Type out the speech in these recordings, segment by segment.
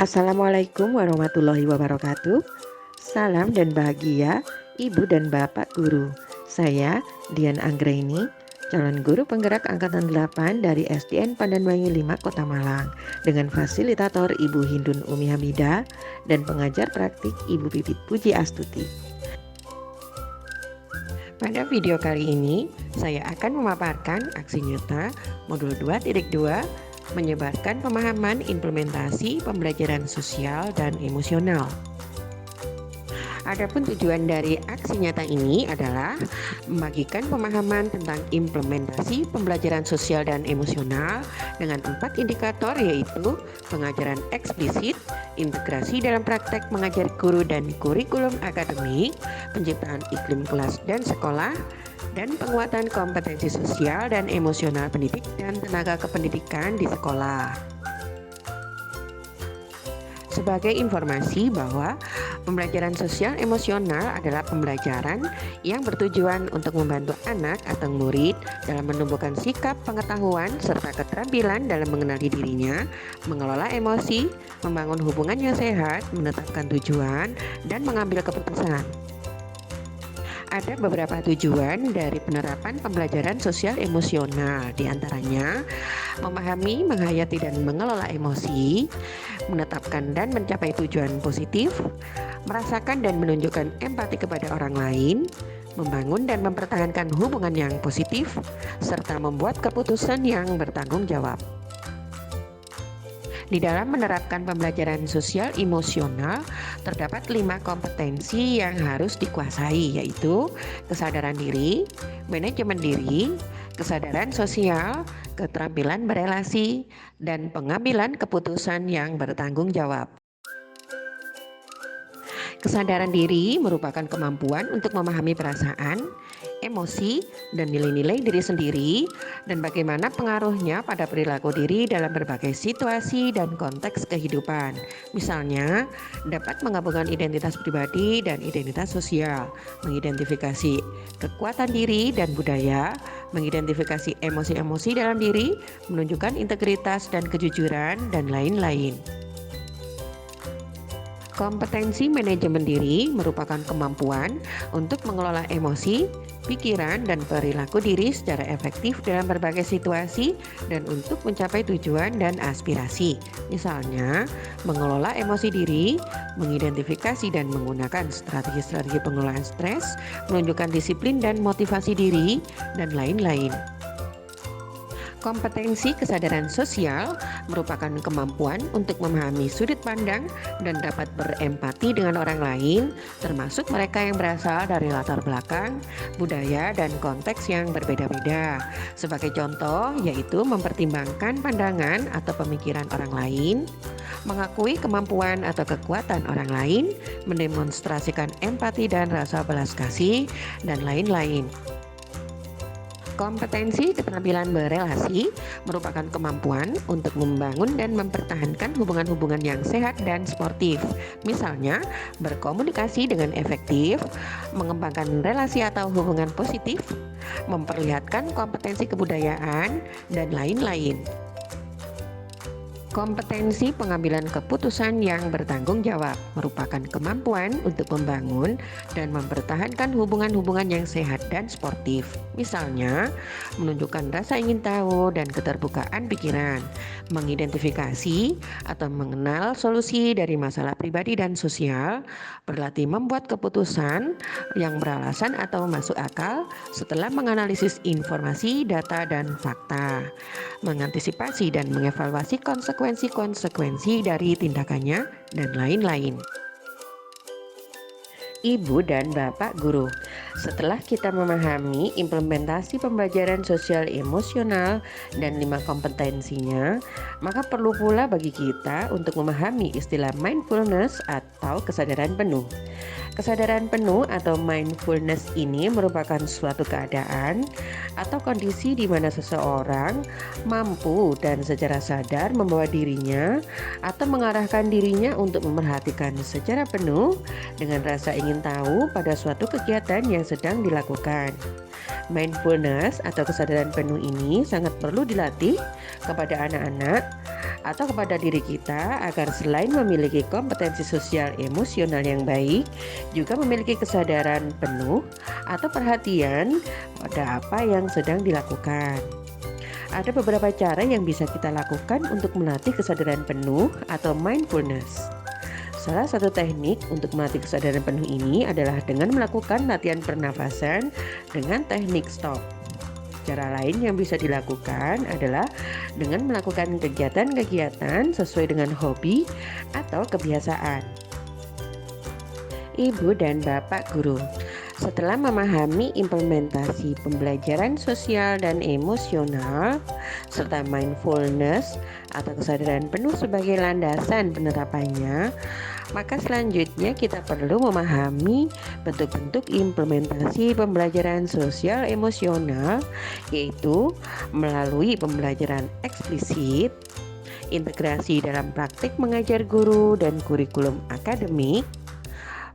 Assalamualaikum warahmatullahi wabarakatuh. Salam dan bahagia Ibu dan Bapak Guru. Saya Dian Anggraini, calon guru penggerak angkatan 8 dari SDN Pandanwangi 5 Kota Malang, dengan fasilitator Ibu Hindun Umi Hamidah dan pengajar praktik Ibu Pipit Puji Astuti. Pada video kali ini, saya akan memaparkan aksi nyata modul 2.2 menyebarkan pemahaman implementasi pembelajaran sosial dan emosional. Adapun tujuan dari aksi nyata ini adalah membagikan pemahaman tentang implementasi pembelajaran sosial dan emosional dengan 4 indikator, yaitu pengajaran eksplisit, integrasi dalam praktek mengajar guru dan kurikulum akademik, penciptaan iklim kelas dan sekolah, dan penguatan kompetensi sosial dan emosional pendidik dan tenaga kependidikan di sekolah. Sebagai informasi bahwa pembelajaran sosial emosional adalah pembelajaran yang bertujuan untuk membantu anak atau murid dalam menumbuhkan sikap, pengetahuan, serta keterampilan dalam mengenali dirinya, mengelola emosi, membangun hubungan yang sehat, menetapkan tujuan, dan mengambil keputusan. Ada beberapa tujuan dari penerapan pembelajaran sosial emosional, diantaranya memahami, menghayati, dan mengelola emosi, menetapkan dan mencapai tujuan positif, merasakan dan menunjukkan empati kepada orang lain, membangun dan mempertahankan hubungan yang positif, serta membuat keputusan yang bertanggung jawab. Di dalam menerapkan pembelajaran sosial emosional, terdapat 5 kompetensi yang harus dikuasai, yaitu kesadaran diri, manajemen diri, kesadaran sosial, keterampilan berelasi, dan pengambilan keputusan yang bertanggung jawab. Kesadaran diri merupakan kemampuan untuk memahami perasaan, emosi, dan nilai-nilai diri sendiri, dan bagaimana pengaruhnya pada perilaku diri dalam berbagai situasi dan konteks kehidupan. Misalnya, dapat menggabungkan identitas pribadi dan identitas sosial, mengidentifikasi kekuatan diri dan budaya, mengidentifikasi emosi-emosi dalam diri, menunjukkan integritas dan kejujuran, dan lain-lain. Kompetensi manajemen diri merupakan kemampuan untuk mengelola emosi, pikiran, dan perilaku diri secara efektif dalam berbagai situasi dan untuk mencapai tujuan dan aspirasi. Misalnya, mengelola emosi diri, mengidentifikasi dan menggunakan strategi-strategi pengelolaan stres, menunjukkan disiplin dan motivasi diri, dan lain-lain. Kompetensi kesadaran sosial merupakan kemampuan untuk memahami sudut pandang dan dapat berempati dengan orang lain, termasuk mereka yang berasal dari latar belakang, budaya, dan konteks yang berbeda-beda. Sebagai contoh, yaitu mempertimbangkan pandangan atau pemikiran orang lain, mengakui kemampuan atau kekuatan orang lain, mendemonstrasikan empati dan rasa belas kasih, dan lain-lain. Kompetensi keterampilan berelasi merupakan kemampuan untuk membangun dan mempertahankan hubungan-hubungan yang sehat dan sportif. Misalnya, berkomunikasi dengan efektif, mengembangkan relasi atau hubungan positif, memperlihatkan kompetensi kebudayaan, dan lain-lain. Kompetensi pengambilan keputusan yang bertanggung jawab merupakan kemampuan untuk membangun dan mempertahankan hubungan-hubungan yang sehat dan sportif. Misalnya, menunjukkan rasa ingin tahu dan keterbukaan pikiran, mengidentifikasi atau mengenal solusi dari masalah pribadi dan sosial, berlatih membuat keputusan yang beralasan atau masuk akal setelah menganalisis informasi, data, dan fakta, mengantisipasi dan mengevaluasi konsekuensi dari tindakannya, dan lain-lain. Ibu dan Bapak Guru, setelah kita memahami implementasi pembelajaran sosial emosional dan 5 kompetensinya, maka perlu pula bagi kita untuk memahami istilah mindfulness atau kesadaran penuh. Kesadaran penuh atau mindfulness ini merupakan suatu keadaan atau kondisi di mana seseorang mampu dan secara sadar membawa dirinya atau mengarahkan dirinya untuk memperhatikan secara penuh dengan rasa ingin tahu pada suatu kegiatan yang sedang dilakukan. Mindfulness atau kesadaran penuh ini sangat perlu dilatih kepada anak-anak atau kepada diri kita agar selain memiliki kompetensi sosial emosional yang baik, juga memiliki kesadaran penuh atau perhatian pada apa yang sedang dilakukan. Ada beberapa cara yang bisa kita lakukan untuk melatih kesadaran penuh atau mindfulness. Salah satu teknik untuk melatih kesadaran penuh ini adalah dengan melakukan latihan pernafasan dengan teknik stop. Cara lain yang bisa dilakukan adalah dengan melakukan kegiatan-kegiatan sesuai dengan hobi atau kebiasaan. Ibu dan Bapak Guru, setelah memahami implementasi pembelajaran sosial dan emosional serta mindfulness atau kesadaran penuh sebagai landasan penerapannya, maka selanjutnya kita perlu memahami bentuk-bentuk implementasi pembelajaran sosial emosional, yaitu melalui pembelajaran eksplisit, integrasi dalam praktik mengajar guru dan kurikulum akademik,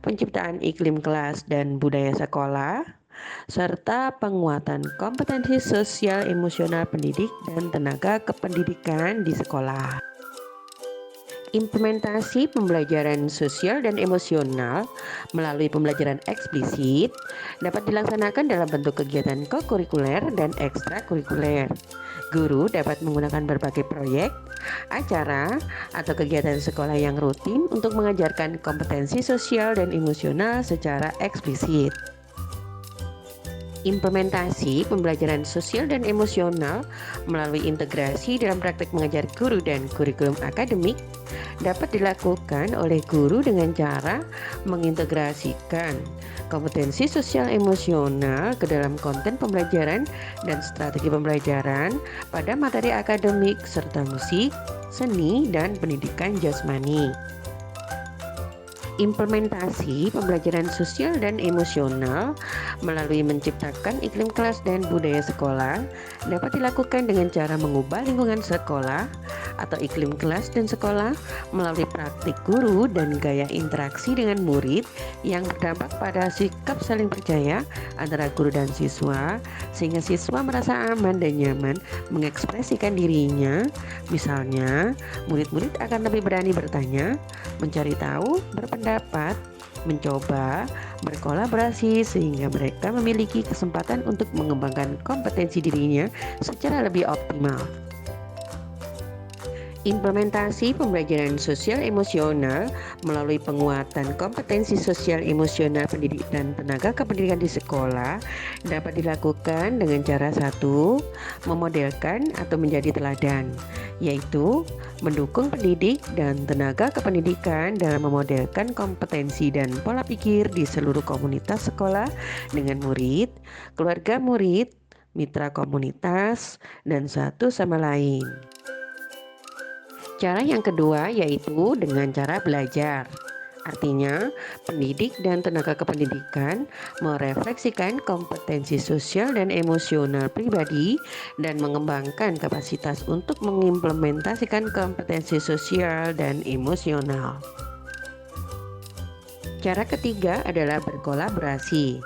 penciptaan iklim kelas dan budaya sekolah, serta penguatan kompetensi sosial emosional pendidik dan tenaga kependidikan di sekolah. Implementasi pembelajaran sosial dan emosional melalui pembelajaran eksplisit dapat dilaksanakan dalam bentuk kegiatan kokurikuler dan ekstrakurikuler. Guru dapat menggunakan berbagai proyek, acara, atau kegiatan sekolah yang rutin untuk mengajarkan kompetensi sosial dan emosional secara eksplisit. Implementasi pembelajaran sosial dan emosional melalui integrasi dalam praktek mengajar guru dan kurikulum akademik dapat dilakukan oleh guru dengan cara mengintegrasikan kompetensi sosial emosional ke dalam konten pembelajaran dan strategi pembelajaran pada materi akademik serta musik, seni, dan pendidikan jasmani. Implementasi pembelajaran sosial dan emosional melalui menciptakan iklim kelas dan budaya sekolah dapat dilakukan dengan cara mengubah lingkungan sekolah atau iklim kelas dan sekolah melalui praktik guru dan gaya interaksi dengan murid yang berdampak pada sikap saling percaya antara guru dan siswa, sehingga siswa merasa aman dan nyaman mengekspresikan dirinya. Misalnya, murid-murid akan lebih berani bertanya, mencari tahu, berpendapat, mencoba, berkolaborasi, sehingga mereka memiliki kesempatan untuk mengembangkan kompetensi dirinya secara lebih optimal. Implementasi pembelajaran sosial emosional melalui penguatan kompetensi sosial emosional pendidik dan tenaga kependidikan di sekolah dapat dilakukan dengan cara satu, memodelkan atau menjadi teladan, yaitu mendukung pendidik dan tenaga kependidikan dalam memodelkan kompetensi dan pola pikir di seluruh komunitas sekolah dengan murid, keluarga murid, mitra komunitas, dan satu sama lain. Cara yang kedua yaitu dengan cara belajar. Artinya, pendidik dan tenaga kependidikan merefleksikan kompetensi sosial dan emosional pribadi dan mengembangkan kapasitas untuk mengimplementasikan kompetensi sosial dan emosional. Cara ketiga adalah berkolaborasi.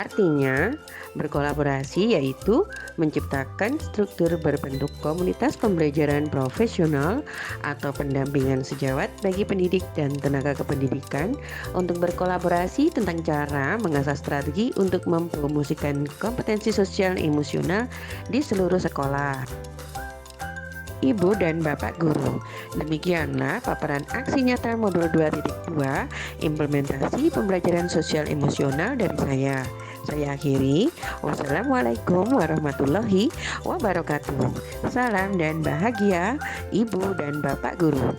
Artinya, berkolaborasi yaitu menciptakan struktur berbentuk komunitas pembelajaran profesional atau pendampingan sejawat bagi pendidik dan tenaga kependidikan untuk berkolaborasi tentang cara mengasah strategi untuk mempromosikan kompetensi sosial emosional di seluruh sekolah. Ibu dan Bapak Guru, demikianlah paparan aksi nyata modul 2.2 implementasi pembelajaran sosial emosional dari saya. Saya akhiri. Wassalamualaikum warahmatullahi wabarakatuh. Salam dan bahagia, Ibu dan Bapak Guru.